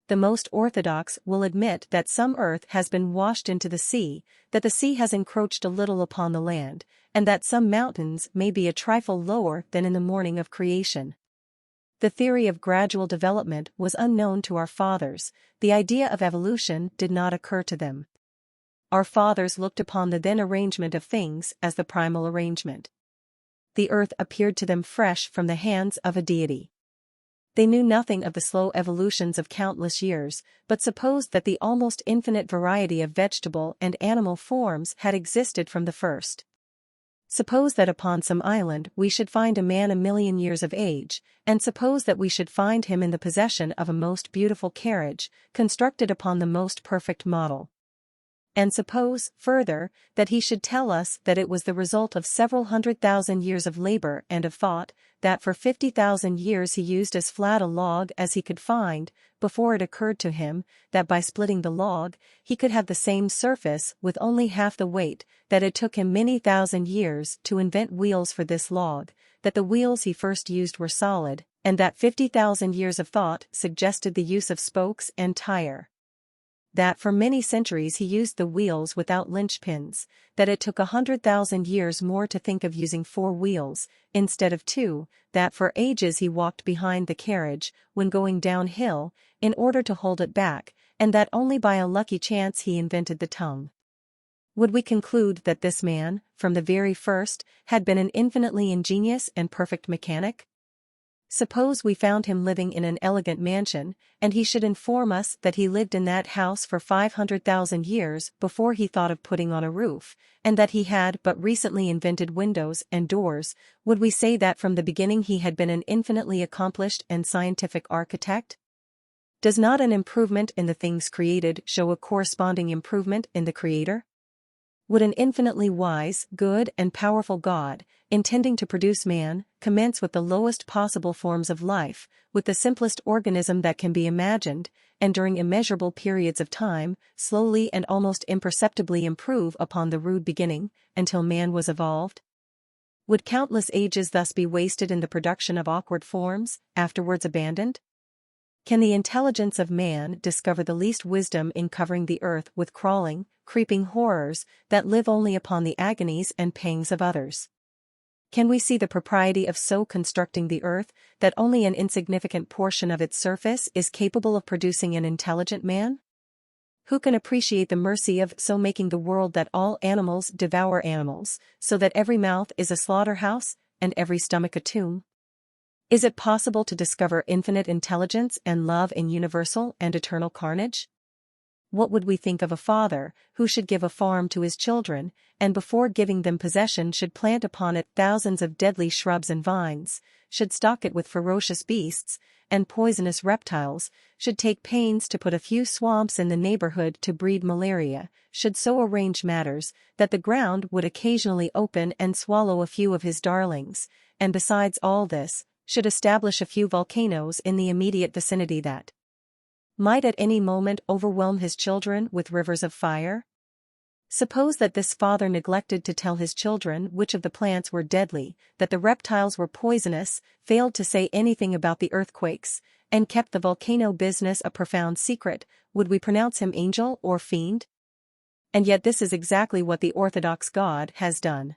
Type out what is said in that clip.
the most orthodox will admit that some earth has been washed into the sea, that the sea has encroached a little upon the land, and that some mountains may be a trifle lower than in the morning of creation. The theory of gradual development was unknown to our fathers, the idea of evolution did not occur to them. Our fathers looked upon the then arrangement of things as the primal arrangement. The earth appeared to them fresh from the hands of a deity. They knew nothing of the slow evolutions of countless years, but supposed that the almost infinite variety of vegetable and animal forms had existed from the first. Suppose that upon some island we should find a man 1,000,000 years of age, and suppose that we should find him in the possession of a most beautiful carriage, constructed upon the most perfect model. And suppose, further, that he should tell us that it was the result of several 100,000 years of labor and of thought, that for 50,000 years he used as flat a log as he could find, before it occurred to him that by splitting the log, he could have the same surface with only half the weight, that it took him many thousand years to invent wheels for this log, that the wheels he first used were solid, and that 50,000 years of thought suggested the use of spokes and tire. That for many centuries he used the wheels without linchpins, that it took 100,000 years more to think of using 4 wheels, instead of 2, that for ages he walked behind the carriage, when going downhill, in order to hold it back, and that only by a lucky chance he invented the tongue. Would we conclude that this man, from the very first, had been an infinitely ingenious and perfect mechanic? Suppose we found him living in an elegant mansion, and he should inform us that he lived in that house for 500,000 years before he thought of putting on a roof, and that he had but recently invented windows and doors, would we say that from the beginning he had been an infinitely accomplished and scientific architect? Does not an improvement in the things created show a corresponding improvement in the Creator? Would an infinitely wise, good and powerful God, intending to produce man, commence with the lowest possible forms of life, with the simplest organism that can be imagined, and during immeasurable periods of time, slowly and almost imperceptibly improve upon the rude beginning, until man was evolved? Would countless ages thus be wasted in the production of awkward forms, afterwards abandoned? Can the intelligence of man discover the least wisdom in covering the earth with crawling, creeping horrors that live only upon the agonies and pangs of others? Can we see the propriety of so constructing the earth that only an insignificant portion of its surface is capable of producing an intelligent man? Who can appreciate the mercy of so making the world that all animals devour animals, so that every mouth is a slaughterhouse, and every stomach a tomb? Is it possible to discover infinite intelligence and love in universal and eternal carnage? What would we think of a father, who should give a farm to his children, and before giving them possession should plant upon it thousands of deadly shrubs and vines, should stock it with ferocious beasts, and poisonous reptiles, should take pains to put a few swamps in the neighborhood to breed malaria, should so arrange matters, that the ground would occasionally open and swallow a few of his darlings, and besides all this, should establish a few volcanoes in the immediate vicinity that might at any moment overwhelm his children with rivers of fire? Suppose that this father neglected to tell his children which of the plants were deadly, that the reptiles were poisonous, failed to say anything about the earthquakes, and kept the volcano business a profound secret, would we pronounce him angel or fiend? And yet this is exactly what the orthodox God has done.